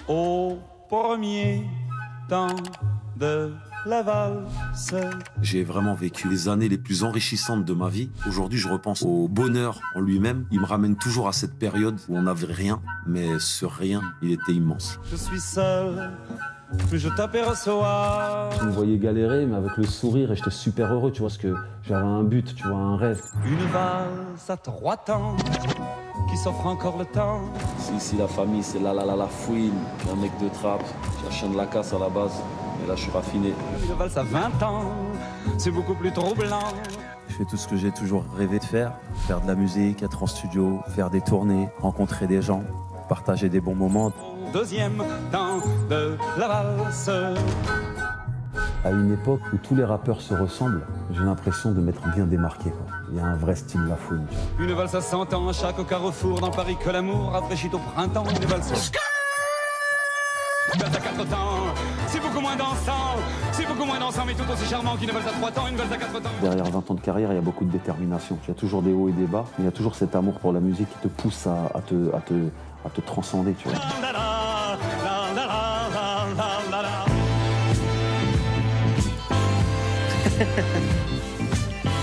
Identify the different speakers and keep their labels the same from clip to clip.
Speaker 1: au premier temps de la valse.
Speaker 2: J'ai vraiment vécu les années les plus enrichissantes de ma vie. Aujourd'hui, je repense au bonheur en lui-même. Il me ramène toujours à cette période où on n'avait rien, mais ce rien, il était immense.
Speaker 1: Je suis seul, mais je t'aperçois.
Speaker 3: Je me voyais galérer, mais avec le sourire, et j'étais super heureux, tu vois, parce que j'avais un but, tu vois, un rêve.
Speaker 1: Une valse à 3 temps qui s'offre encore le temps.
Speaker 4: Ici, la famille, c'est la fouine, un mec de trappe. J'ai un chien de la casse à la base, et là, je suis raffiné.
Speaker 1: Une valse à 20 ans, c'est beaucoup plus troublant.
Speaker 5: Je fais tout ce que j'ai toujours rêvé de faire de la musique, être en studio, faire des tournées, rencontrer des gens, partager des bons moments.
Speaker 1: Deuxième temps de la valse.
Speaker 3: À une époque où tous les rappeurs se ressemblent, j'ai l'impression de m'être bien démarqué, quoi. Il y a un vrai style La Fouine.
Speaker 1: Une valse à 100 ans, à chaque carrefour, dans Paris que l'amour rafraîchit au printemps. Une valse à 4 temps, c'est beaucoup moins dansant, mais tout aussi charmant qu'une valse à 3 temps, une valse à 4 temps.
Speaker 3: Derrière 20 ans de carrière, il y a beaucoup de détermination. Il y a toujours des hauts et des bas, mais il y a toujours cet amour pour la musique qui te pousse à te transcender, tu vois.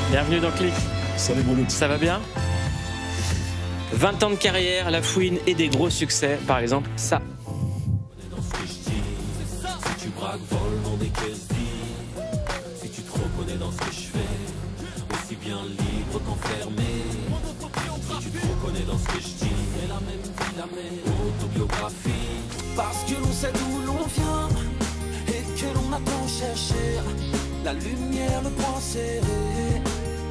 Speaker 6: Bienvenue dans Click.
Speaker 7: Salut Bruno.
Speaker 6: Ça va bien? 20 ans de carrière, La Fouine et des gros succès, par exemple ça.
Speaker 4: Si tu braques, voles dans des caisses vides, si tu te reconnais dans ce que je fais, aussi bien libre qu'enfermé. Si tu te reconnais dans ce que je dis, mais la même vie, la même autobiographie.
Speaker 8: Parce que l'on sait d'où l'on vient et que l'on a tant cherché la lumière, le point serré.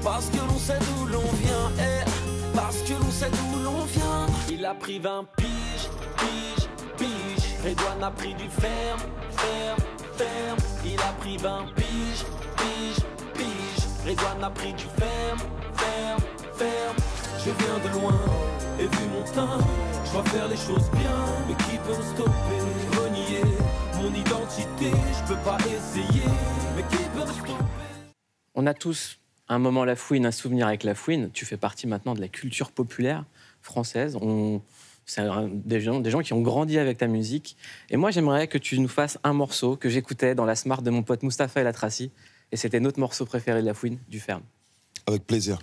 Speaker 8: Parce que l'on sait d'où l'on vient et parce que l'on sait d'où l'on vient. Il a pris 20 piges, piges, piges. Redouane a pris du ferme, ferme, ferme. Il a pris 20 piges, piges, piges. Redouane a pris du ferme, ferme, ferme. Je viens de loin et vu mon teint, je dois faire les choses bien. Mais qui peut me stopper? Renier mon identité, je peux pas essayer. Mais qui peut me stopper?
Speaker 6: On a tous un moment La Fouine, un souvenir avec La Fouine. Tu fais partie maintenant de la culture populaire française. C'est des gens qui ont grandi avec ta musique. Et moi, j'aimerais que tu nous fasses un morceau que j'écoutais dans la Smart de mon pote Mustapha El Atrassi. Et c'était notre morceau préféré de La Fouine, du Ferme.
Speaker 7: Avec plaisir.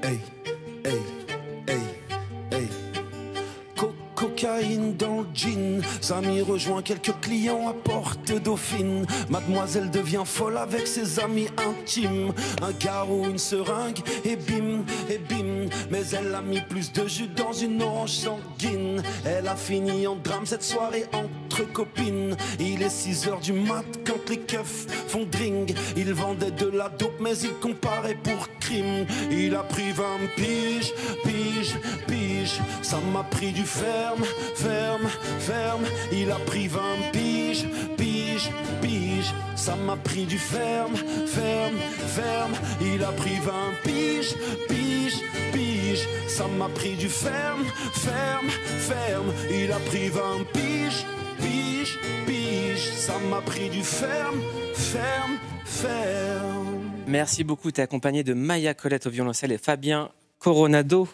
Speaker 8: Hey, hey, hey, hey. Cocaïne dans le jean. Samy rejoint quelques clients à Porte Dauphine. Mademoiselle devient folle avec ses amis intimes. Un garrot, une seringue et bim, et bim. Mais elle a mis plus de jus dans une orange sanguine. Elle a fini en drame cette soirée entre copines. Il est 6h du mat quand les keufs font drink. Il vendait de la dope mais il comparait pour crime. Il a pris 20 piges, piges, piges. Ça m'a pris du ferme, ferme, ferme. Il a pris 20 piges, piges, piges. Ça m'a pris du ferme, ferme, ferme. Il a pris 20 piges, piges, piges. Ça m'a pris du ferme, ferme, ferme. Il a pris 20 piges, piges, piges. Ça m'a pris du ferme, ferme, ferme.
Speaker 6: Merci beaucoup. Tu es accompagné de Maya Colette au violoncelle et Fabien Coronado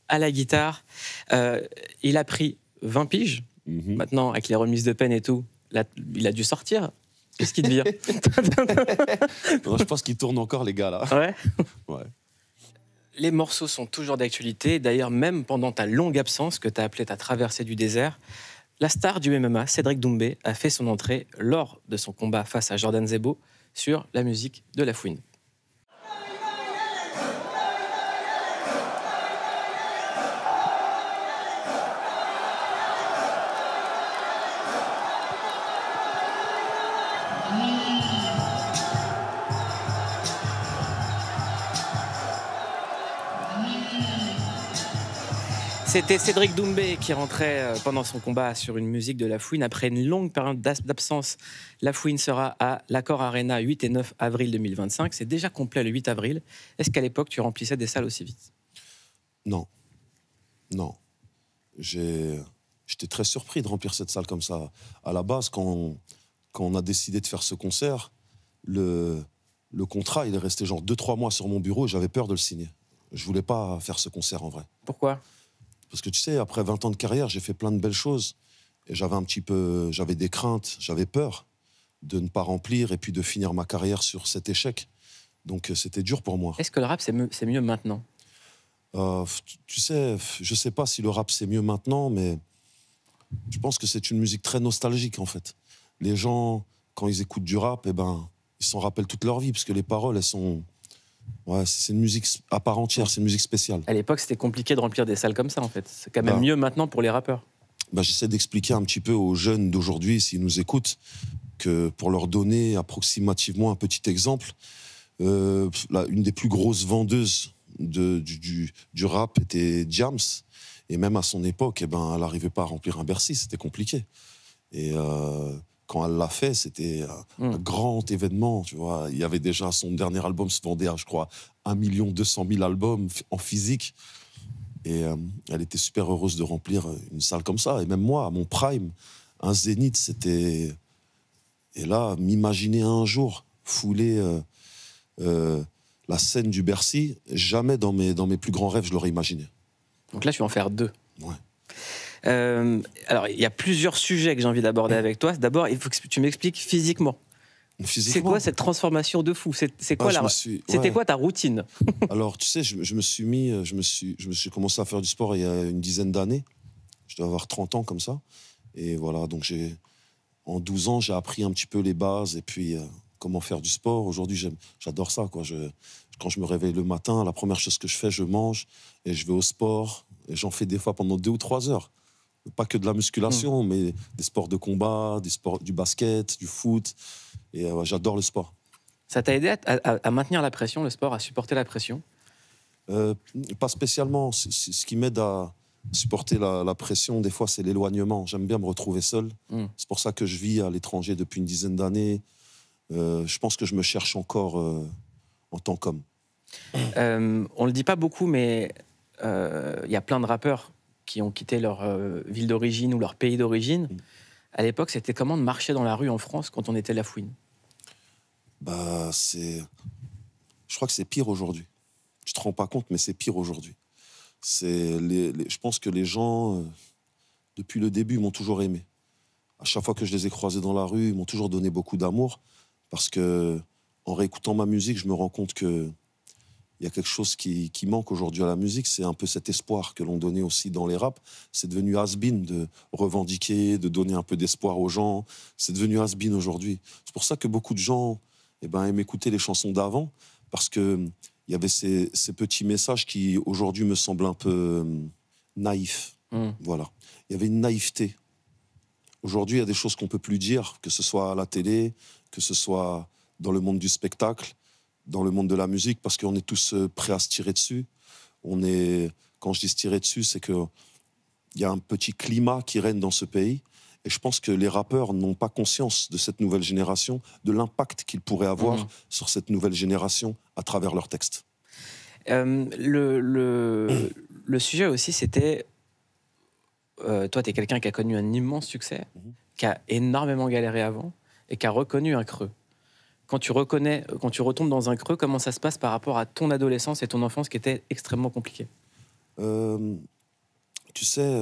Speaker 6: à la guitare. Il a pris 20 piges. Maintenant, avec les remises de peine et tout, là, il a dû sortir. Qu'est-ce qu'il devient?
Speaker 2: Non, je pense qu'ils tournent encore, les gars, là.
Speaker 6: Ouais.
Speaker 2: Ouais.
Speaker 6: Les morceaux sont toujours d'actualité. D'ailleurs, même pendant ta longue absence, que tu as appelée ta traversée du désert, la star du MMA, Cédric Doumbé, a fait son entrée lors de son combat face à Jordan Zebo sur la musique de La Fouine. C'était Cédric Doumbé qui rentrait pendant son combat sur une musique de La Fouine. Après une longue période d'absence, La Fouine sera à l'Accor Arena 8 et 9 avril 2025. C'est déjà complet le 8 avril. Est-ce qu'à l'époque, tu remplissais des salles aussi vite?
Speaker 7: Non. Non. J'étais très surpris de remplir cette salle comme ça. À la base, quand quand on a décidé de faire ce concert, le contrat, il est resté genre 2-3 mois sur mon bureau et j'avais peur de le signer. Je voulais pas faire ce concert en vrai.
Speaker 6: Pourquoi?
Speaker 7: Parce que tu sais, après 20 ans de carrière, j'ai fait plein de belles choses. Et j'avais des craintes, j'avais peur de ne pas remplir et puis de finir ma carrière sur cet échec. Donc c'était dur pour moi.
Speaker 6: Est-ce que le rap, c'est mieux maintenant?
Speaker 7: Tu sais, je sais pas si le rap c'est mieux maintenant, mais je pense que c'est une musique très nostalgique en fait. Les gens, quand ils écoutent du rap, eh ben, ils s'en rappellent toute leur vie, parce que les paroles, elles sont... Ouais, c'est une musique à part entière, c'est une musique spéciale.
Speaker 6: À l'époque, c'était compliqué de remplir des salles comme ça, en fait. C'est quand même mieux maintenant pour les rappeurs.
Speaker 7: J'essaie d'expliquer un petit peu aux jeunes d'aujourd'hui, s'ils nous écoutent, que pour leur donner approximativement un petit exemple, une des plus grosses vendeuses du rap était Diams. Et même à son époque, eh ben, elle n'arrivait pas à remplir un Bercy, c'était compliqué. Et quand elle l'a fait, c'était un grand événement, tu vois. Il y avait déjà, son dernier album se vendait à, je crois, 1 200 000 albums en physique. Et elle était super heureuse de remplir une salle comme ça. Et même moi, à mon prime, un Zénith, c'était... Et là, m'imaginer un jour fouler la scène du Bercy, jamais dans mes plus grands rêves, je l'aurais imaginé.
Speaker 6: Donc là, tu vas en faire 2.
Speaker 7: Ouais.
Speaker 6: Alors, il y a plusieurs sujets que j'ai envie d'aborder avec toi. D'abord, il faut que tu m'expliques physiquement. C'est quoi cette transformation de fou? C'était quoi ta routine?
Speaker 7: Alors, tu sais, j'ai commencé à faire du sport il y a une dizaine d'années. Je dois avoir 30 ans comme ça. Et voilà, donc en 12 ans, j'ai appris un petit peu les bases et puis comment faire du sport. Aujourd'hui, j'adore ça, quoi. Quand je me réveille le matin, la première chose que je fais, je mange et je vais au sport. Et j'en fais des fois pendant 2 ou 3 heures. Pas que de la musculation, mais des sports de combat, du basket, du foot. Et j'adore le sport.
Speaker 6: Ça t'a aidé à maintenir la pression, le sport, à supporter la pression?
Speaker 7: Pas spécialement. Ce qui m'aide à supporter la pression, des fois, c'est l'éloignement. J'aime bien me retrouver seul. C'est pour ça que je vis à l'étranger depuis une dizaine d'années. Je pense que je me cherche encore en tant qu'homme.
Speaker 6: On le dit pas beaucoup, mais y a plein de rappeurs qui ont quitté leur ville d'origine ou leur pays d'origine. À l'époque, c'était comment de marcher dans la rue en France quand on était La Fouine?
Speaker 7: Je crois que c'est pire aujourd'hui. Tu te rends pas compte, mais c'est pire aujourd'hui. Je pense que les gens, depuis le début, m'ont toujours aimé. À chaque fois que je les ai croisés dans la rue, ils m'ont toujours donné beaucoup d'amour. Parce que, en réécoutant ma musique, je me rends compte que il y a quelque chose qui manque aujourd'hui à la musique, c'est un peu cet espoir que l'on donnait aussi dans les raps. C'est devenu has-been de revendiquer, de donner un peu d'espoir aux gens. C'est devenu has-been aujourd'hui. C'est pour ça que beaucoup de gens aiment écouter les chansons d'avant, parce qu'il y avait ces petits messages qui, aujourd'hui, me semblent un peu naïfs. Voilà. Il y avait une naïveté. Aujourd'hui, il y a des choses qu'on ne peut plus dire, que ce soit à la télé, que ce soit dans le monde du spectacle, dans le monde de la musique, parce qu'on est tous prêts à se tirer dessus. Quand je dis se tirer dessus, c'est qu'il y a un petit climat qui règne dans ce pays. Et je pense que les rappeurs n'ont pas conscience de cette nouvelle génération, de l'impact qu'ils pourraient avoir sur cette nouvelle génération à travers leurs textes.
Speaker 6: Le sujet aussi, c'était... toi, tu es quelqu'un qui a connu un immense succès, qui a énormément galéré avant et qui a reconnu un creux. Quand tu retombes dans un creux, comment ça se passe par rapport à ton adolescence et ton enfance qui était extrêmement compliquée?
Speaker 7: Tu sais,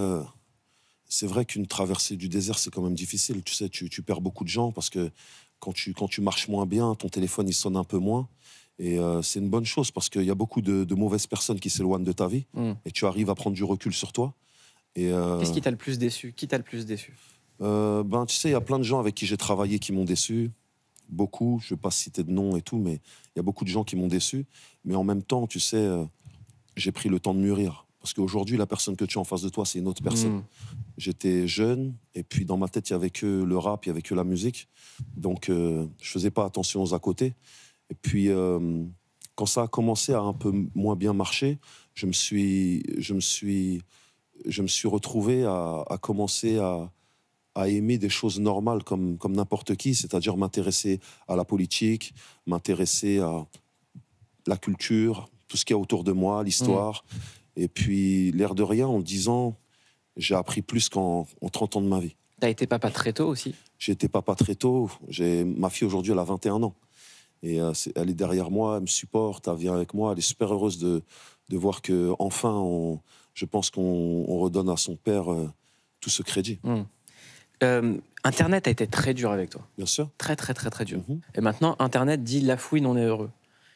Speaker 7: c'est vrai qu'une traversée du désert, c'est quand même difficile. Tu sais, tu perds beaucoup de gens parce que quand tu marches moins bien, ton téléphone, il sonne un peu moins. Et c'est une bonne chose parce qu'il y a beaucoup de mauvaises personnes qui s'éloignent de ta vie et tu arrives à prendre du recul sur toi.
Speaker 6: Qu'est-ce qui t'a le plus déçu? Tu
Speaker 7: sais, il y a plein de gens avec qui j'ai travaillé qui m'ont déçu. Beaucoup, je ne vais pas citer de noms et tout, mais il y a beaucoup de gens qui m'ont déçu. Mais en même temps, tu sais, j'ai pris le temps de mûrir. Parce qu'aujourd'hui, la personne que tu as en face de toi, c'est une autre personne. J'étais jeune, et puis dans ma tête, il n'y avait que le rap, il n'y avait que la musique. Donc, je ne faisais pas attention aux à côté. Et puis, quand ça a commencé à un peu moins bien marcher, je me suis retrouvé à commencer à aimer des choses normales comme n'importe qui, c'est-à-dire m'intéresser à la politique, m'intéresser à la culture, tout ce qu'il y a autour de moi, l'histoire. Et puis, l'air de rien, en 10 ans, j'ai appris plus qu'en 30 ans de ma vie.
Speaker 6: T'as été papa très tôt aussi?
Speaker 7: J'ai été papa très tôt. Ma fille, aujourd'hui, elle a 21 ans. Et elle est derrière moi, elle me supporte, elle vient avec moi. Elle est super heureuse de voir qu'enfin, je pense qu'on redonne à son père tout ce crédit.
Speaker 6: Internet a été très dur avec toi.
Speaker 7: Bien sûr.
Speaker 6: Très, très, très, très dur. Et maintenant, Internet dit La Fouine, on est heureux.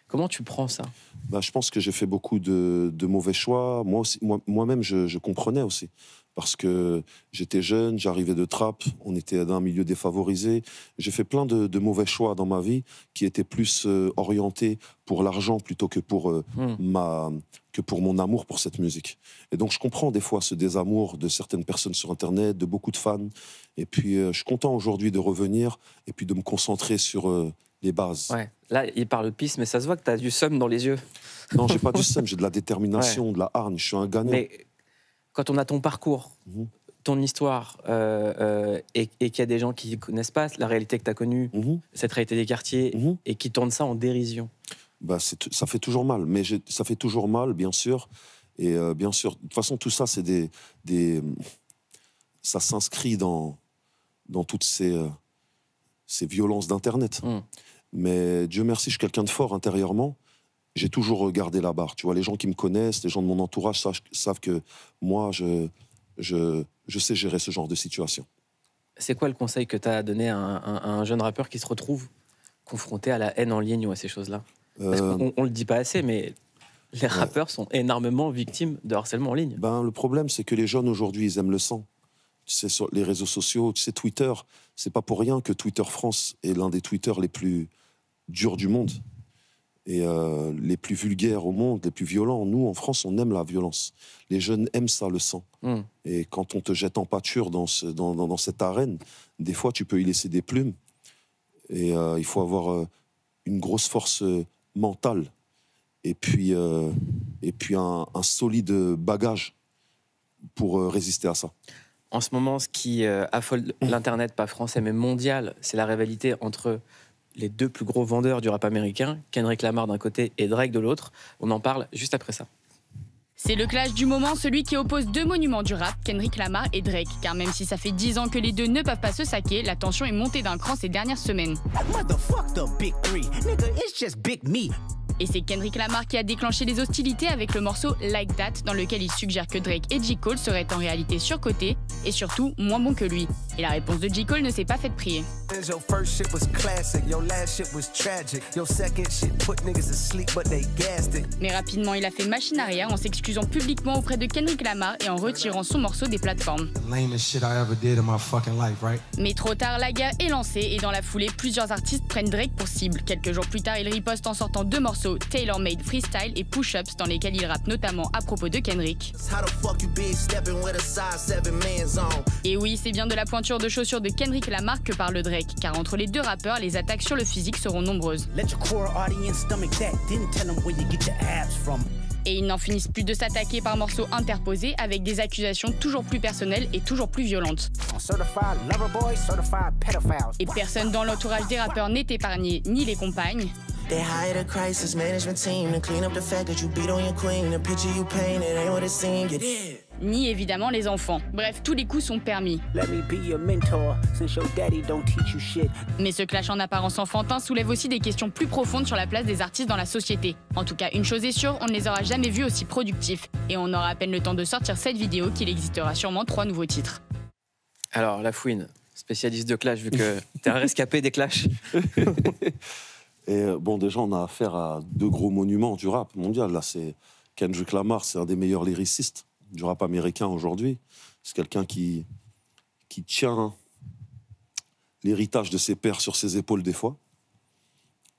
Speaker 6: Comment tu prends ça?
Speaker 7: Je pense que j'ai fait beaucoup de mauvais choix. Moi-même, je comprenais aussi. Parce que j'étais jeune, j'arrivais de Trappes, on était d'un milieu défavorisé. J'ai fait plein de mauvais choix dans ma vie qui étaient plus orientés pour l'argent plutôt que pour mon amour pour cette musique. Et donc je comprends des fois ce désamour de certaines personnes sur Internet, de beaucoup de fans. Et puis je suis content aujourd'hui de revenir et puis de me concentrer sur les bases.
Speaker 6: Ouais. Là, il parle pisse, mais ça se voit que tu as du seum dans les yeux.
Speaker 7: Non, j'ai pas du seum, j'ai de la détermination, de la hargne, je suis un gagnant.
Speaker 6: Mais quand on a ton parcours, ton histoire, et qu'il y a des gens qui ne connaissent pas la réalité que tu as connue, cette réalité des quartiers, et qui tournent ça en dérision.
Speaker 7: Ça fait toujours mal, mais ça fait toujours mal, bien sûr. Et bien sûr, de toute façon, tout ça, c'est ça s'inscrit dans toutes ces violences d'Internet. Mais Dieu merci, je suis quelqu'un de fort intérieurement. J'ai toujours regardé la barre. Tu vois, les gens qui me connaissent, les gens de mon entourage savent que moi, je sais gérer ce genre de situation.
Speaker 6: C'est quoi le conseil que tu as donné à un jeune rappeur qui se retrouve confronté à la haine en ligne ou à ces choses-là? Parce qu'on ne le dit pas assez, mais les rappeurs sont énormément victimes de harcèlement en ligne.
Speaker 7: Le problème, c'est que les jeunes aujourd'hui, ils aiment le sang. Tu sais, sur les réseaux sociaux, tu sais, Twitter, c'est pas pour rien que Twitter France est l'un des Twitter les plus durs du monde. Et les plus vulgaires au monde, les plus violents. Nous, en France, on aime la violence. Les jeunes aiment ça, le sang. Et quand on te jette en pâture dans cette arène, des fois, tu peux y laisser des plumes. Et il faut avoir une grosse force mentale. Et puis un solide bagage pour résister à ça.
Speaker 6: En ce moment, ce qui affole l'Internet, pas français, mais mondial, c'est la rivalité entre les deux plus gros vendeurs du rap américain, Kendrick Lamar d'un côté et Drake de l'autre. On en parle juste après ça.
Speaker 9: C'est le clash du moment, celui qui oppose deux monuments du rap, Kendrick Lamar et Drake. Car même si ça fait 10 ans que les deux ne peuvent pas se saquer, la tension est montée d'un cran ces dernières semaines. Et c'est Kendrick Lamar qui a déclenché les hostilités avec le morceau Like That, dans lequel il suggère que Drake et J. Cole seraient en réalité surcotés et surtout moins bons que lui. Et la réponse de J. Cole ne s'est pas faite prier. Mais rapidement, il a fait machine arrière en s'excusant publiquement auprès de Kendrick Lamar et en retirant son morceau des plateformes. Mais trop tard, la guerre est lancée et dans la foulée, plusieurs artistes prennent Drake pour cible. Quelques jours plus tard, il riposte en sortant deux morceaux, Taylor Made Freestyle et Push-Ups, dans lesquels il rappe notamment à propos de Kendrick. Et oui, c'est bien de la pointure de chaussures de Kendrick Lamar que parle Drake, car entre les deux rappeurs, les attaques sur le physique seront nombreuses. Et ils n'en finissent plus de s'attaquer par morceaux interposés avec des accusations toujours plus personnelles et toujours plus violentes. Et personne dans l'entourage des rappeurs n'est épargné, ni les compagnes, ni évidemment les enfants. Bref, tous les coups sont permis. Mais ce clash en apparence enfantin soulève aussi des questions plus profondes sur la place des artistes dans la société. En tout cas, une chose est sûre, on ne les aura jamais vus aussi productifs. Et on aura à peine le temps de sortir cette vidéo qu'il existera sûrement 3 nouveaux titres.
Speaker 6: Alors, La Fouine, spécialiste de clash, vu que t'es un rescapé des clashs.
Speaker 7: Et déjà, on a affaire à deux gros monuments du rap mondial. Là, c'est Kendrick Lamar, c'est un des meilleurs lyricistes du rap américain aujourd'hui. C'est quelqu'un qui tient l'héritage de ses pères sur ses épaules des fois.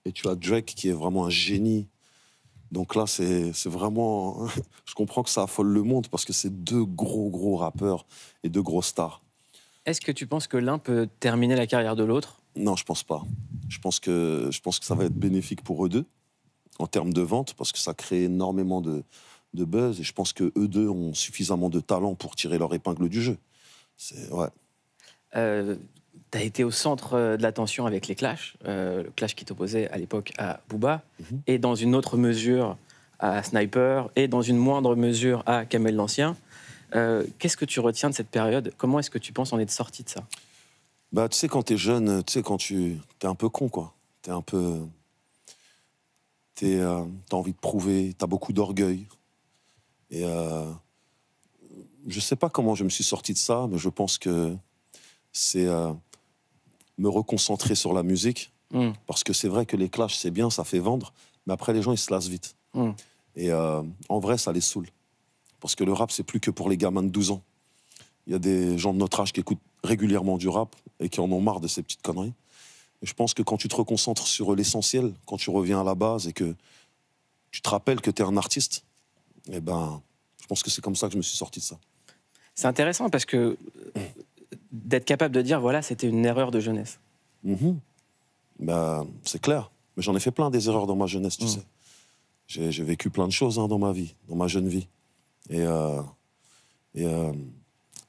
Speaker 7: Et tu as Drake qui est vraiment un génie. Donc là, c'est vraiment... Je comprends que ça affole le monde parce que c'est deux gros rappeurs et deux gros stars.
Speaker 6: Est-ce que tu penses que l'un peut terminer la carrière de l'autre?
Speaker 7: Non, je pense pas. Je pense que ça va être bénéfique pour eux deux en termes de vente parce que ça crée énormément de buzz et je pense que eux deux ont suffisamment de talent pour tirer leur épingle du jeu.
Speaker 6: T'as été au centre de l'attention avec les clashs, le clash qui t'opposait à l'époque à Booba, et dans une autre mesure à Sniper, et dans une moindre mesure à Kamel l'Ancien. Qu'est-ce que tu retiens de cette période? Comment est-ce que tu penses en être sorti de ça?
Speaker 7: Bah, tu sais, quand t'es jeune, tu sais, quand t'es un peu con, quoi. T'es un peu... T'as envie de prouver, t'as beaucoup d'orgueil. Et je sais pas comment je me suis sorti de ça, mais je pense que c'est me reconcentrer sur la musique. Parce que c'est vrai que les clashs, c'est bien, ça fait vendre, mais après, les gens, ils se lassent vite. Et en vrai, ça les saoule. Parce que le rap, c'est plus que pour les gamins de 12 ans. Il y a des gens de notre âge qui écoutent régulièrement du rap et qui en ont marre de ces petites conneries. Et je pense que quand tu te reconcentres sur l'essentiel, quand tu reviens à la base et que tu te rappelles que tu es un artiste, eh ben, je pense que c'est comme ça que je me suis sorti de ça.
Speaker 6: C'est intéressant parce que d'être capable de dire, voilà, c'était une erreur de jeunesse.
Speaker 7: Ben, c'est clair. Mais j'en ai fait plein des erreurs dans ma jeunesse, tu sais. J'ai vécu plein de choses dans ma vie, dans ma jeune vie. Et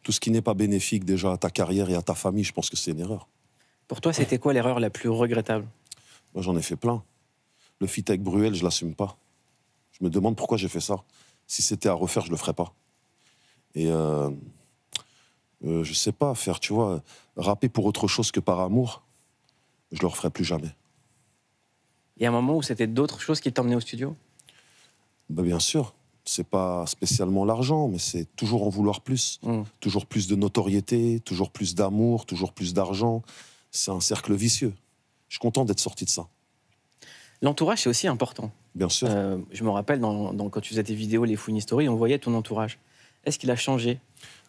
Speaker 7: tout ce qui n'est pas bénéfique déjà à ta carrière et à ta famille, je pense que c'est une erreur.
Speaker 6: Pour toi, c'était quoi l'erreur la plus regrettable?
Speaker 7: Moi, j'en ai fait plein. Le feat avec Bruel, je l'assume pas. Je me demande pourquoi j'ai fait ça. Si c'était à refaire, je le ferais pas. Et je sais pas, faire, tu vois, rapper pour autre chose que par amour, je le referai plus jamais.
Speaker 6: Il y a un moment où c'était d'autres choses qui t'emmenaient au studio?
Speaker 7: Ben, bien sûr. C'est pas spécialement l'argent, mais c'est toujours en vouloir plus. Toujours plus de notoriété, toujours plus d'amour, toujours plus d'argent. C'est un cercle vicieux. Je suis content d'être sorti de ça.
Speaker 6: L'entourage, c'est aussi important.
Speaker 7: Bien sûr.
Speaker 6: Je me rappelle, quand tu faisais tes vidéos, les Fouine Story, on voyait ton entourage. Est-ce qu'il a changé,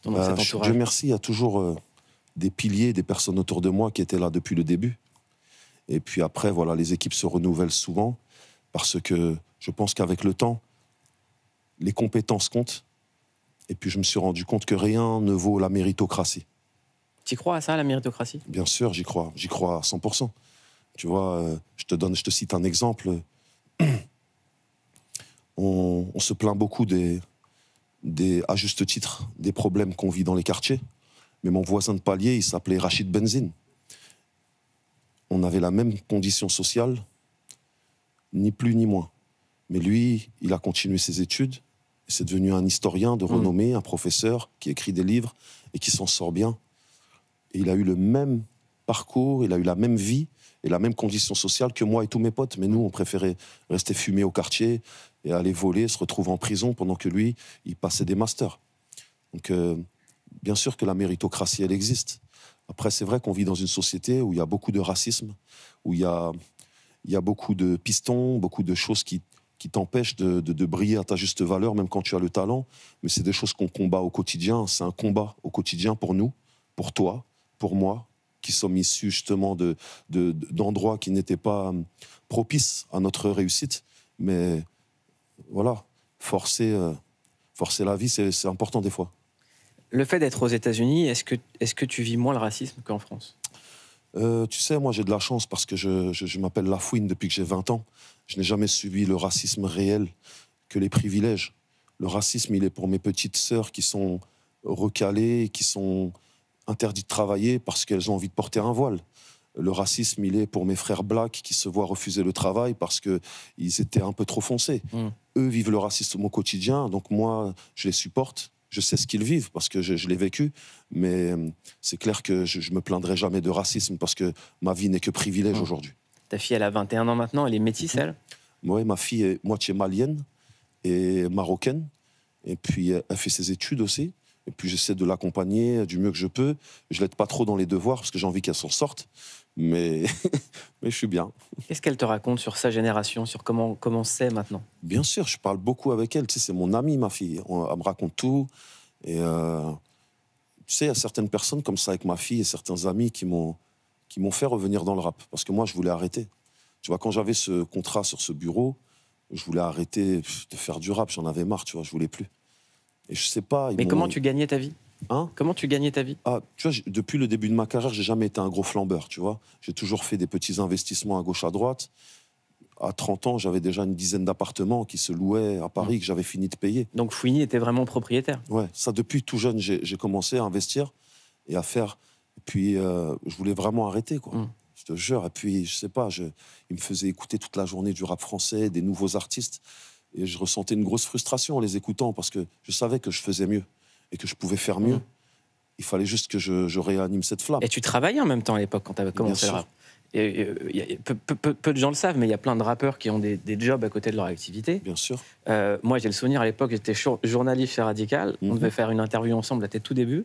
Speaker 6: cet entourage?
Speaker 7: Dieu merci, il y a toujours des piliers, des personnes autour de moi qui étaient là depuis le début. Et puis après, voilà, les équipes se renouvellent souvent parce que je pense qu'avec le temps, les compétences comptent. Et puis je me suis rendu compte que rien ne vaut la méritocratie.
Speaker 6: Tu crois à ça, la méritocratie?
Speaker 7: Bien sûr, j'y crois. J'y crois à 100%. Tu vois, je te cite un exemple. On se plaint beaucoup à juste titre, des problèmes qu'on vit dans les quartiers. Mais mon voisin de palier, il s'appelait Rachid Benzine. On avait la même condition sociale, ni plus ni moins. Mais lui, il a continué ses études. Et c'est devenu un historien de renommée, un professeur qui écrit des livres et qui s'en sort bien. Et il a eu le même parcours, il a eu la même vie et la même condition sociale que moi et tous mes potes. Mais nous, on préférait rester fumer au quartier et aller voler, se retrouver en prison pendant que lui, il passait des masters. Donc, bien sûr que la méritocratie, elle existe. Après, c'est vrai qu'on vit dans une société où il y a beaucoup de racisme, où il y a beaucoup de pistons, beaucoup de choses qui t'empêchent de briller à ta juste valeur, même quand tu as le talent. Mais c'est des choses qu'on combat au quotidien. C'est un combat au quotidien pour nous, pour toi, pour moi, qui sommes issus justement d'endroits qui n'étaient pas propices à notre réussite. Mais voilà, forcer la vie, c'est important des fois.
Speaker 6: Le fait d'être aux États-Unis, est-ce que tu vis moins le racisme qu'en France?
Speaker 7: Tu sais, moi j'ai de la chance parce que je m'appelle Lafouine depuis que j'ai 20 ans. Je n'ai jamais subi le racisme réel que les privilèges. Le racisme, il est pour mes petites sœurs qui sont recalées, qui sont interdites de travailler parce qu'elles ont envie de porter un voile. Le racisme, il est pour mes frères blacks qui se voient refuser le travail parce qu'ils étaient un peu trop foncés. Eux vivent le racisme au quotidien, donc moi, je les supporte. Je sais ce qu'ils vivent parce que je l'ai vécu, mais c'est clair que je me plaindrai jamais de racisme parce que ma vie n'est que privilège aujourd'hui.
Speaker 6: Ta fille, elle a 21 ans maintenant, elle est métisse, elle?
Speaker 7: Oui, ma fille est moitié malienne et marocaine, et puis elle fait ses études aussi, et puis j'essaie de l'accompagner du mieux que je peux. Je l'aide pas trop dans les devoirs parce que j'ai envie qu'elle s'en sorte, mais je suis bien.
Speaker 6: Qu'est-ce qu'elle te raconte sur sa génération, sur comment c'est maintenant?
Speaker 7: Bien sûr, je parle beaucoup avec elle. Tu sais, c'est mon amie, ma fille. Elle me raconte tout. Et tu sais, il y a certaines personnes comme ça avec ma fille et certains amis qui m'ont fait revenir dans le rap. Parce que moi, je voulais arrêter. Tu vois, quand j'avais ce contrat sur ce bureau, je voulais arrêter de faire du rap. J'en avais marre, tu vois, je voulais plus. Et je sais pas...
Speaker 6: Mais comment tu gagnais ta vie?
Speaker 7: Hein?
Speaker 6: Comment tu gagnais ta vie?
Speaker 7: Tu vois, depuis le début de ma carrière, j'ai jamais été un gros flambeur, tu vois. J'ai toujours fait des petits investissements à gauche, à droite. À 30 ans, j'avais déjà une dizaine d'appartements qui se louaient à Paris, que j'avais fini de payer.
Speaker 6: Donc Fouini était vraiment propriétaire?
Speaker 7: Ouais, ça depuis tout jeune, j'ai commencé à investir et à faire. Et puis, je voulais vraiment arrêter, quoi. Je te jure. Et puis, je sais pas, il me faisait écouter toute la journée du rap français, des nouveaux artistes. Et je ressentais une grosse frustration en les écoutant parce que je savais que je faisais mieux et que je pouvais faire mieux. il fallait juste que je réanime cette flamme.
Speaker 6: Et tu travaillais en même temps à l'époque quand tu avais commencé le rap. Peu de gens le savent, mais il y a plein de rappeurs qui ont des jobs à côté de leur activité.
Speaker 7: Bien sûr.
Speaker 6: Moi, j'ai le souvenir, à l'époque, j'étais journaliste chez Radical. On devait faire une interview ensemble à tes tout débuts.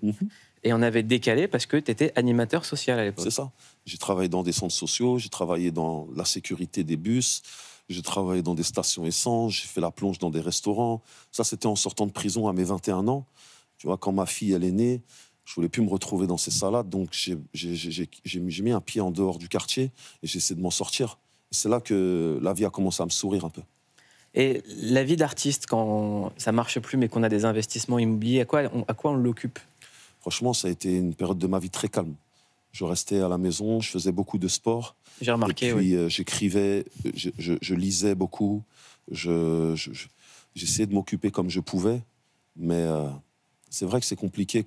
Speaker 6: Et on avait décalé parce que tu étais animateur social à l'époque.
Speaker 7: C'est ça. J'ai travaillé dans des centres sociaux, j'ai travaillé dans la sécurité des bus, j'ai travaillé dans des stations essence, j'ai fait la plonge dans des restaurants. Ça, c'était en sortant de prison à mes 21 ans. Tu vois, quand ma fille, elle est née, je voulais plus me retrouver dans ces salades, donc j'ai mis un pied en dehors du quartier et j'ai essayé de m'en sortir. Et c'est là que la vie a commencé à me sourire un peu.
Speaker 6: Et la vie d'artiste, quand ça marche plus, mais qu'on a des investissements immobiliers, à quoi on l'occupe?
Speaker 7: Franchement, ça a été une période de ma vie très calme. Je restais à la maison, je faisais beaucoup de sport.
Speaker 6: J'ai remarqué,
Speaker 7: et puis,
Speaker 6: oui.
Speaker 7: J'écrivais, je lisais beaucoup. J'essayais de m'occuper comme je pouvais. Mais c'est vrai que c'est compliqué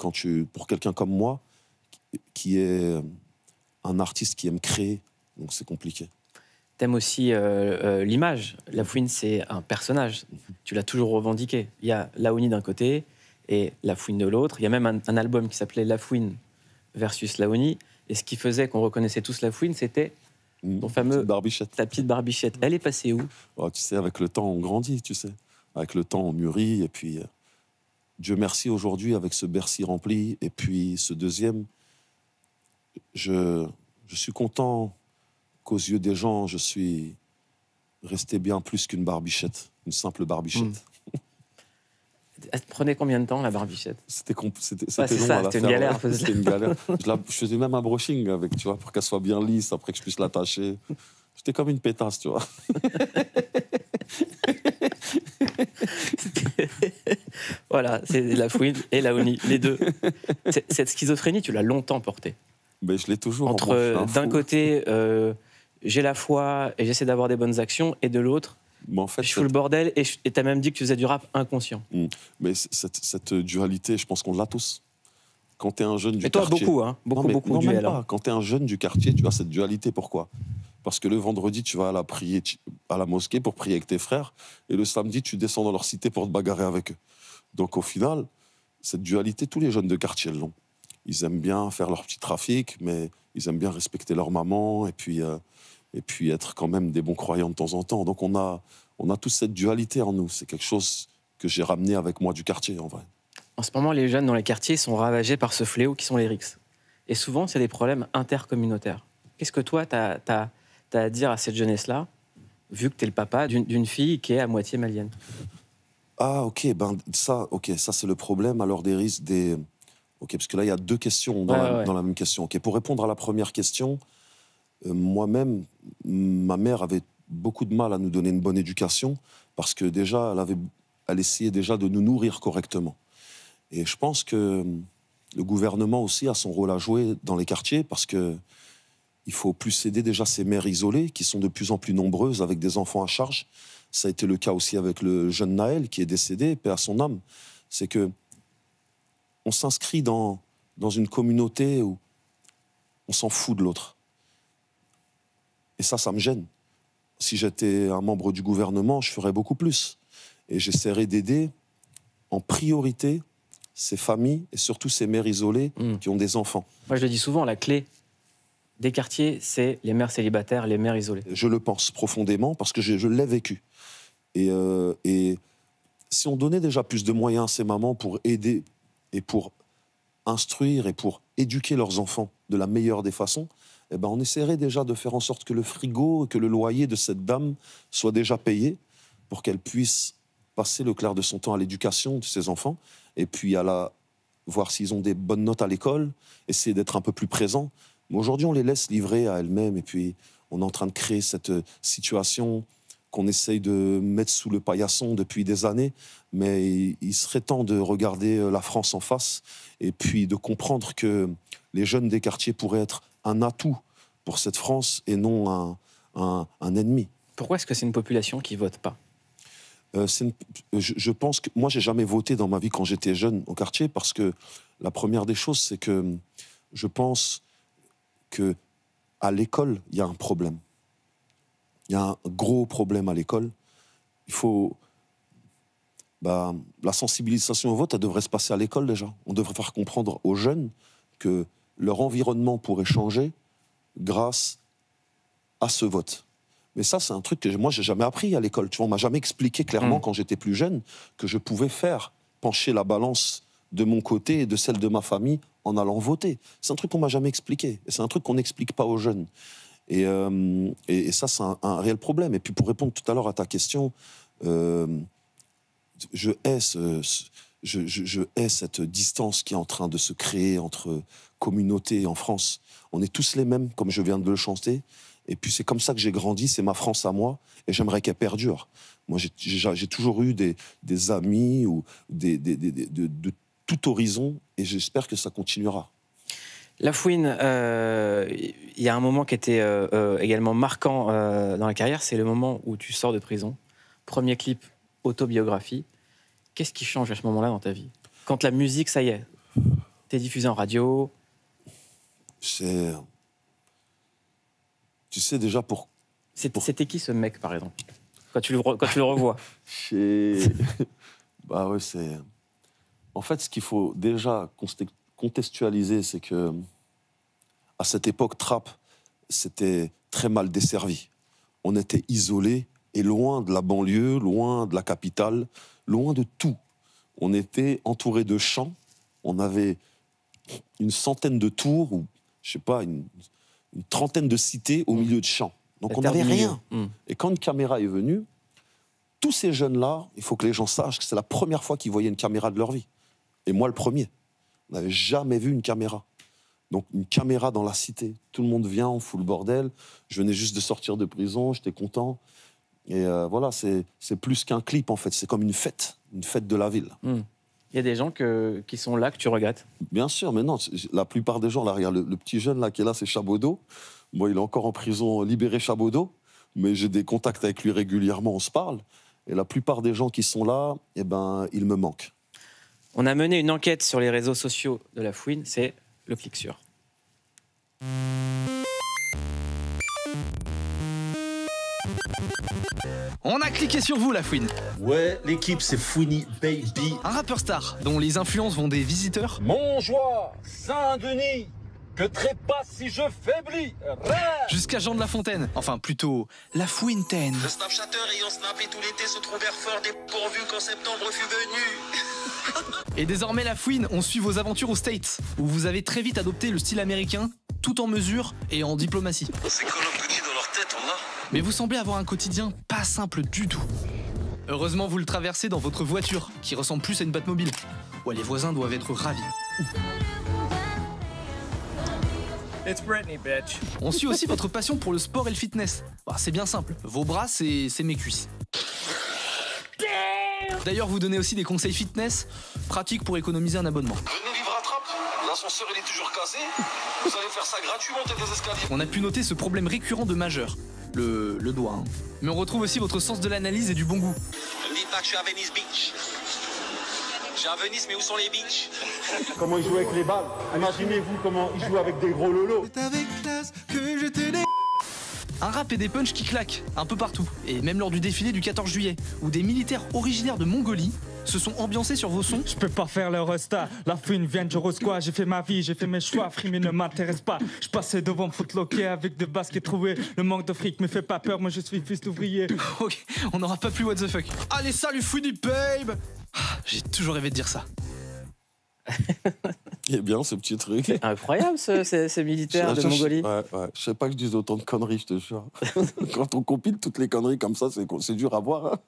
Speaker 7: pour quelqu'un comme moi, qui est un artiste qui aime créer. Donc c'est compliqué.
Speaker 6: T'aimes aussi l'image. Lafouine, c'est un personnage. Tu l'as toujours revendiqué. Il y a Laouni d'un côté et Lafouine de l'autre. Il y a même un album qui s'appelait Lafouine versus Laouni. Et ce qui faisait qu'on reconnaissait tous Lafouine, c'était ton fameux... Ta petite barbichette. Elle est passée où?
Speaker 7: Oh, tu sais, avec le temps, on grandit, tu sais. Avec le temps, on mûrit. Et puis, Dieu merci, aujourd'hui, avec ce Bercy rempli. Et puis, ce deuxième, je suis content qu'aux yeux des gens, je suis resté bien plus qu'une barbichette, une simple barbichette.
Speaker 6: Elle te prenait combien de temps, la barbichette?
Speaker 7: C'était long
Speaker 6: ça, c'était une galère.
Speaker 7: C'était une galère. Je faisais même un brushing avec, tu vois, pour qu'elle soit bien lisse, après que je puisse l'attacher. J'étais comme une pétasse, tu vois.
Speaker 6: Voilà, c'est Lafouine et Laouni, les deux. Cette schizophrénie, tu l'as longtemps portée.
Speaker 7: Mais je l'ai toujours.
Speaker 6: Entre, d'un côté, j'ai la foi et j'essaie d'avoir des bonnes actions, et de l'autre,
Speaker 7: en fait,
Speaker 6: je fous le bordel, et t'as même dit que tu faisais du rap inconscient.
Speaker 7: Mais cette dualité, je pense qu'on l'a tous. Quand t'es un jeune du
Speaker 6: et toi,
Speaker 7: quartier...
Speaker 6: beaucoup, hein. Beaucoup
Speaker 7: non,
Speaker 6: duel.
Speaker 7: Même pas. Quand t'es un jeune du quartier, tu as cette dualité. Pourquoi? Parce que le vendredi, tu vas à la mosquée pour prier avec tes frères, et le samedi, tu descends dans leur cité pour te bagarrer avec eux. Donc au final, cette dualité, tous les jeunes de quartier l'ont. Ils aiment bien faire leur petit trafic, mais ils aiment bien respecter leur maman, et puis être quand même des bons croyants de temps en temps. Donc on a tous cette dualité en nous. C'est quelque chose que j'ai ramené avec moi du quartier, en vrai.
Speaker 6: En ce moment, les jeunes dans les quartiers sont ravagés par ce fléau qui sont les RICS. Et souvent, c'est des problèmes intercommunautaires. Qu'est-ce que toi, t'as à dire à cette jeunesse-là, vu que t'es le papa d'une fille qui est à moitié malienne?
Speaker 7: Ah, ok, ça c'est le problème, alors des risques, Ok, parce que là, il y a deux questions dans la même question. Ok, pour répondre à la première question, moi-même, ma mère avait beaucoup de mal à nous donner une bonne éducation, parce que déjà, elle essayait déjà de nous nourrir correctement. Et je pense que le gouvernement aussi a son rôle à jouer dans les quartiers, parce que il faut plus aider déjà ces mères isolées, qui sont de plus en plus nombreuses, avec des enfants à charge. Ça a été le cas aussi avec le jeune Naël, qui est décédé, paix à son âme. C'est que on s'inscrit dans une communauté où on s'en fout de l'autre. Et ça me gêne. Si j'étais un membre du gouvernement, je ferais beaucoup plus. Et j'essaierais d'aider en priorité ces familles, et surtout ces mères isolées qui ont des enfants.
Speaker 6: Moi, je le dis souvent, la clé des quartiers, c'est les mères célibataires, les mères isolées.
Speaker 7: Je le pense profondément, parce que je l'ai vécu. Et si on donnait déjà plus de moyens à ces mamans pour aider et pour instruire et pour éduquer leurs enfants de la meilleure des façons, eh ben on essaierait déjà de faire en sorte que le frigo et que le loyer de cette dame soit déjà payé pour qu'elle puisse passer le clair de son temps à l'éducation de ses enfants, et puis voir s'ils ont des bonnes notes à l'école, essayer d'être un peu plus présent. Mais aujourd'hui, on les laisse livrer à elles-mêmes, et puis on est en train de créer cette situation qu'on essaye de mettre sous le paillasson depuis des années, mais il serait temps de regarder la France en face, et puis de comprendre que les jeunes des quartiers pourraient être un atout pour cette France et non un ennemi.
Speaker 6: Pourquoi est-ce que c'est une population qui ne vote pas?
Speaker 7: Je pense que moi, j'ai jamais voté dans ma vie quand j'étais jeune au quartier, parce que la première des choses, c'est que je pense que à l'école, il y a un problème. Il y a un gros problème à l'école. bah, la sensibilisation au vote, elle devrait se passer à l'école déjà. On devrait faire comprendre aux jeunes que leur environnement pourrait changer grâce à ce vote. Mais ça, c'est un truc que moi, j'ai jamais appris à l'école. Tu vois, on m'a jamais expliqué clairement, quand j'étais plus jeune, que je pouvais faire pencher la balance de mon côté et de celle de ma famille en allant voter. C'est un truc qu'on m'a jamais expliqué. Et c'est un truc qu'on n'explique pas aux jeunes. Et ça, c'est un réel problème. Et puis, pour répondre tout à l'heure à ta question, je hais cette distance qui est en train de se créer entre communautés en France. On est tous les mêmes, comme je viens de le chanter. Et puis c'est comme ça que j'ai grandi, c'est ma France à moi, et j'aimerais qu'elle perdure. Moi, j'ai toujours eu des amis ou de tout horizon, et j'espère que ça continuera.
Speaker 6: La Fouine, il y a un moment qui était également marquant dans la carrière, c'est le moment où tu sors de prison. Premier clip, autobiographie. Qu'est-ce qui change à ce moment-là dans ta vie? Quand la musique, ça y est, t'es diffusé en radio.
Speaker 7: Tu sais déjà
Speaker 6: C'était qui ce mec, par exemple, quand tu le revois?
Speaker 7: Bah ouais, c'est... En fait, ce qu'il faut déjà contextualiser, c'est que à cette époque, trap, c'était très mal desservi. On était isolés et loin de la banlieue, loin de la capitale, loin de tout. On était entouré de champs. On avait une centaine de tours, ou je sais pas, une trentaine de cités au milieu de champs. Donc on n'avait rien. Et quand une caméra est venue, tous ces jeunes-là, il faut que les gens sachent que c'est la première fois qu'ils voyaient une caméra de leur vie. Et moi, le premier. On n'avait jamais vu une caméra. Donc une caméra dans la cité. Tout le monde vient, on fout le bordel. Je venais juste de sortir de prison, j'étais content. Et voilà, c'est plus qu'un clip, en fait. C'est comme une fête de la ville.
Speaker 6: Il y a des gens qui sont là, que tu regrettes? Bien
Speaker 7: sûr, mais non, la plupart des gens, là, regarde, le petit jeune là, qui est là, c'est Chabodo. Moi, il est encore en prison, libéré Chabodo, mais j'ai des contacts avec lui régulièrement, on se parle. Et la plupart des gens qui sont là, eh ben, ils me manquent.
Speaker 6: On a mené une enquête sur les réseaux sociaux de La Fouine, c'est le clic sûr.
Speaker 10: On a cliqué sur vous, La Fouine.
Speaker 11: Ouais, l'équipe, c'est Fouini Baby.
Speaker 10: Un rappeur star dont les influences vont des visiteurs.
Speaker 12: Montjoie, Saint-Denis, que trépasse si je faiblis.
Speaker 10: Jusqu'à Jean de La Fontaine. Enfin, plutôt La Fouintaine.
Speaker 13: Le snapchatteur ayant snappé tout l'été se trouvèrent fort dépourvus quand septembre fut venu.
Speaker 10: Et désormais, La Fouine, on suit vos aventures aux States, où vous avez très vite adopté le style américain, tout en mesure et en diplomatie.
Speaker 13: C'est Call of Duty dans leur tête, on a.
Speaker 10: Mais vous semblez avoir un quotidien pas simple du tout. Heureusement, vous le traversez dans votre voiture, qui ressemble plus à une Batmobile. Ouais, les voisins doivent être ravis.
Speaker 14: It's Britney, bitch.
Speaker 10: On suit aussi votre passion pour le sport et le fitness. Bah, c'est bien simple, vos bras, c'est mes cuisses. D'ailleurs, vous donnez aussi des conseils fitness, pratiques pour économiser un abonnement.
Speaker 13: Venez vivre à Trappes, l'ascenseur il est toujours cassé. Vous allez faire ça gratuit, monter des escaliers.
Speaker 10: On a pu noter ce problème récurrent de majeur. Le doigt, hein. Mais on retrouve aussi votre sens de l'analyse et du bon goût.
Speaker 13: Ne dites pas que je suis à Venice Beach. Je suis à Venise, mais où sont les beachs?
Speaker 15: Comment il joue avec les balles. Imaginez-vous comment il joue avec des gros lolos.
Speaker 10: C'est avec classe que je te l'ai. Un rap et des punchs qui claquent, un peu partout. Et même lors du défilé du 14 juillet, où des militaires originaires de Mongolie se sont ambiancés sur vos sons.
Speaker 16: Je peux pas faire le resta, La Fouine vient de Roscoe. J'ai fait ma vie, j'ai fait mes choix, frimer ne m'intéresse pas. Je passais devant Footlocker avec des baskets trouvées. Le manque de fric me fait pas peur, moi je suis fils d'ouvrier.
Speaker 10: Ok, on n'aura pas plus what the fuck. Allez, salut Fouini babe. J'ai toujours rêvé de dire ça.
Speaker 7: Il est bien ce petit truc.
Speaker 6: C'est incroyable ces militaires de Mongolie.
Speaker 7: Ouais. Je sais pas que je dise autant de conneries, je te jure. Quand on compile toutes les conneries comme ça, c'est dur à voir. Hein.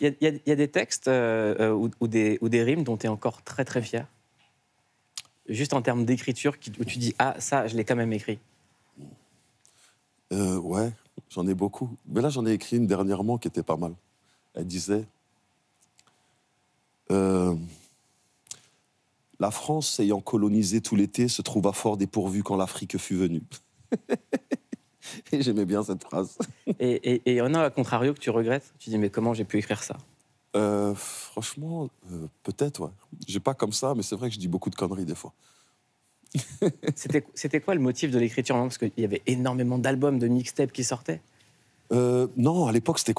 Speaker 6: Il y a des textes ou des rimes dont tu es encore très très fier. Juste en termes d'écriture, où tu dis ah ça je l'ai quand même écrit.
Speaker 7: Ouais, j'en ai beaucoup. Mais là j'en ai écrit une dernièrement qui était pas mal. Elle disait. La France, ayant colonisé tout l'été, se trouva fort dépourvue quand l'Afrique fut venue. Et j'aimais bien cette phrase.
Speaker 6: Et il y en a, à contrario, que tu regrettes? Tu dis, mais comment j'ai pu écrire ça?
Speaker 7: Franchement, peut-être, ouais. J'ai pas comme ça, mais c'est vrai que je dis beaucoup de conneries des fois.
Speaker 6: C'était quoi le motif de l'écriture? Parce qu'il y avait énormément d'albums, de mixtapes qui sortaient.
Speaker 7: Non, à l'époque, c'était...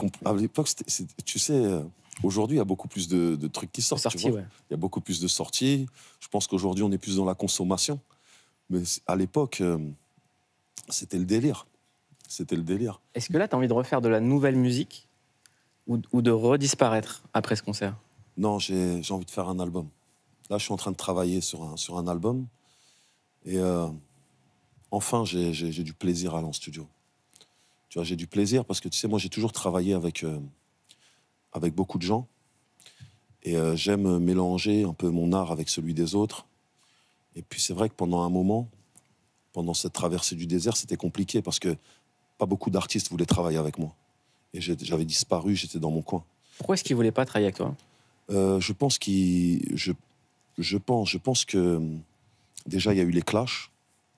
Speaker 7: Tu sais... Aujourd'hui, il y a beaucoup plus de trucs qui sortent.
Speaker 6: Sorties,
Speaker 7: tu vois.
Speaker 6: ouais.
Speaker 7: Il y a beaucoup plus de sorties. Je pense qu'aujourd'hui, on est plus dans la consommation. Mais à l'époque, c'était le délire. C'était le délire.
Speaker 6: Est-ce que là, tu as envie de refaire de la nouvelle musique ou de redisparaître après ce concert?
Speaker 7: Non, j'ai envie de faire un album. Là, je suis en train de travailler sur un album. Et enfin, j'ai du plaisir à aller en studio. Tu vois, j'ai du plaisir parce que, tu sais, moi, j'ai toujours travaillé avec beaucoup de gens. Et j'aime mélanger un peu mon art avec celui des autres. Et puis, c'est vrai que pendant un moment, pendant cette traversée du désert, c'était compliqué parce que pas beaucoup d'artistes voulaient travailler avec moi. Et j'avais disparu, j'étais dans mon coin.
Speaker 6: Pourquoi est-ce qu'ils ne voulaient pas travailler avec toi?
Speaker 7: Je pense que déjà il y a eu les clashs,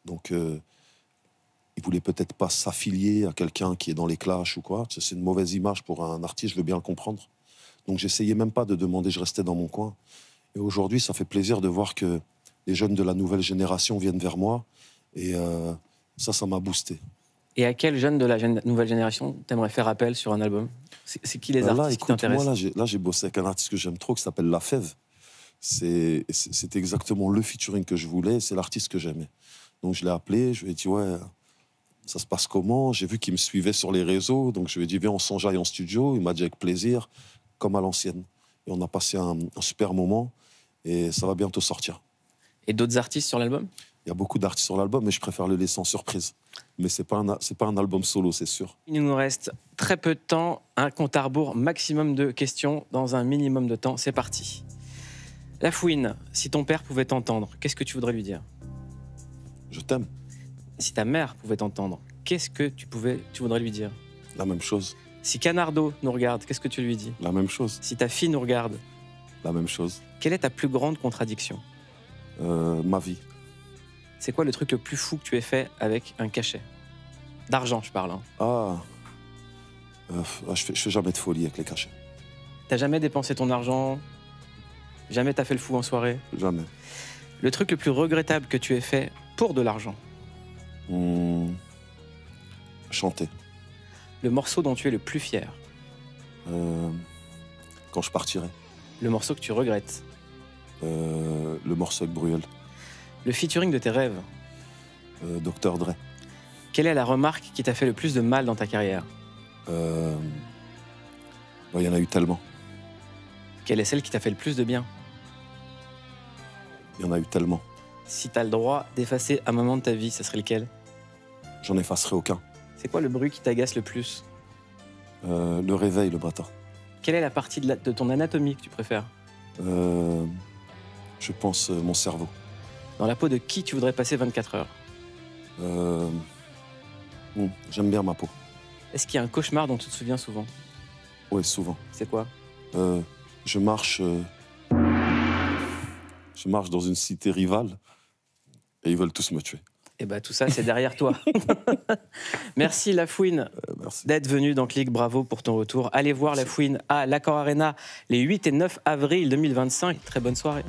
Speaker 7: donc ils voulaient peut-être pas s'affilier à quelqu'un qui est dans les clashs ou quoi. C'est une mauvaise image pour un artiste, je veux bien le comprendre. Donc j'essayais même pas de demander, je restais dans mon coin. Et aujourd'hui, ça fait plaisir de voir que les jeunes de la nouvelle génération viennent vers moi, et ça m'a boosté.
Speaker 6: Et à quel jeune de la nouvelle génération t'aimerais faire appel sur un album? C'est qui les artistes qui t'intéressent?
Speaker 7: Moi, là, j'ai bossé avec un artiste que j'aime trop, qui s'appelle La Fève. C'est exactement le featuring que je voulais, c'est l'artiste que j'aimais. Donc, je l'ai appelé, je lui ai dit, ouais, ça se passe comment? J'ai vu qu'il me suivait sur les réseaux, donc je lui ai dit, viens, on s'enjaille en studio. Il m'a dit avec plaisir, comme à l'ancienne. Et on a passé un super moment, et ça va bientôt sortir.
Speaker 6: Et d'autres artistes sur l'album?
Speaker 7: Il y a beaucoup d'artistes sur l'album, mais je préfère le laisser en surprise. Mais c'est pas un album solo, c'est sûr.
Speaker 6: Il nous reste très peu de temps, un compte à rebours, maximum de questions dans un minimum de temps. C'est parti. La Fouine, si ton père pouvait t'entendre, qu'est-ce que tu voudrais lui dire?
Speaker 7: Je t'aime.
Speaker 6: Si ta mère pouvait t'entendre, qu'est-ce que tu voudrais lui dire?
Speaker 7: La même chose.
Speaker 6: Si Canardo nous regarde, qu'est-ce que tu lui dis?
Speaker 7: La même chose.
Speaker 6: Si ta fille nous regarde?
Speaker 7: La même chose.
Speaker 6: Quelle est ta plus grande contradiction?
Speaker 7: Ma vie.
Speaker 6: C'est quoi le truc le plus fou que tu aies fait avec un cachet? D'argent, je parle. Hein.
Speaker 7: Je fais jamais de folie avec les cachets.
Speaker 6: T'as jamais dépensé ton argent? Jamais t'as fait le fou en soirée?
Speaker 7: Jamais.
Speaker 6: Le truc le plus regrettable que tu aies fait pour de l'argent?
Speaker 7: Chanter.
Speaker 6: Le morceau dont tu es le plus fier?
Speaker 7: Quand je partirai.
Speaker 6: Le morceau que tu regrettes?
Speaker 7: Le morceau avec Bruel.
Speaker 6: Le featuring de tes rêves?
Speaker 7: Dr. Dre.
Speaker 6: Quelle est la remarque qui t'a fait le plus de mal dans ta carrière?
Speaker 7: Il y en a eu tellement.
Speaker 6: Quelle est celle qui t'a fait le plus de bien?
Speaker 7: Il y en a eu tellement.
Speaker 6: Si t'as le droit d'effacer un moment de ta vie, ça serait lequel?
Speaker 7: J'en effacerai aucun.
Speaker 6: C'est quoi le bruit qui t'agace le plus?
Speaker 7: Le réveil le matin.
Speaker 6: Quelle est la partie de ton anatomie que tu préfères?
Speaker 7: Je pense mon cerveau.
Speaker 6: Dans la peau de qui tu voudrais passer 24 heures?
Speaker 7: J'aime bien ma peau.
Speaker 6: Est-ce qu'il y a un cauchemar dont tu te souviens souvent?
Speaker 7: Oui, souvent.
Speaker 6: C'est quoi?
Speaker 7: Je marche dans une cité rivale et ils veulent tous me tuer.
Speaker 6: Et bah tout ça, c'est derrière toi. Merci La Fouine d'être venu dans Click. Bravo pour ton retour. Allez voir La Fouine à l'Accor Arena les 8 et 9 avril 2025. Très bonne soirée.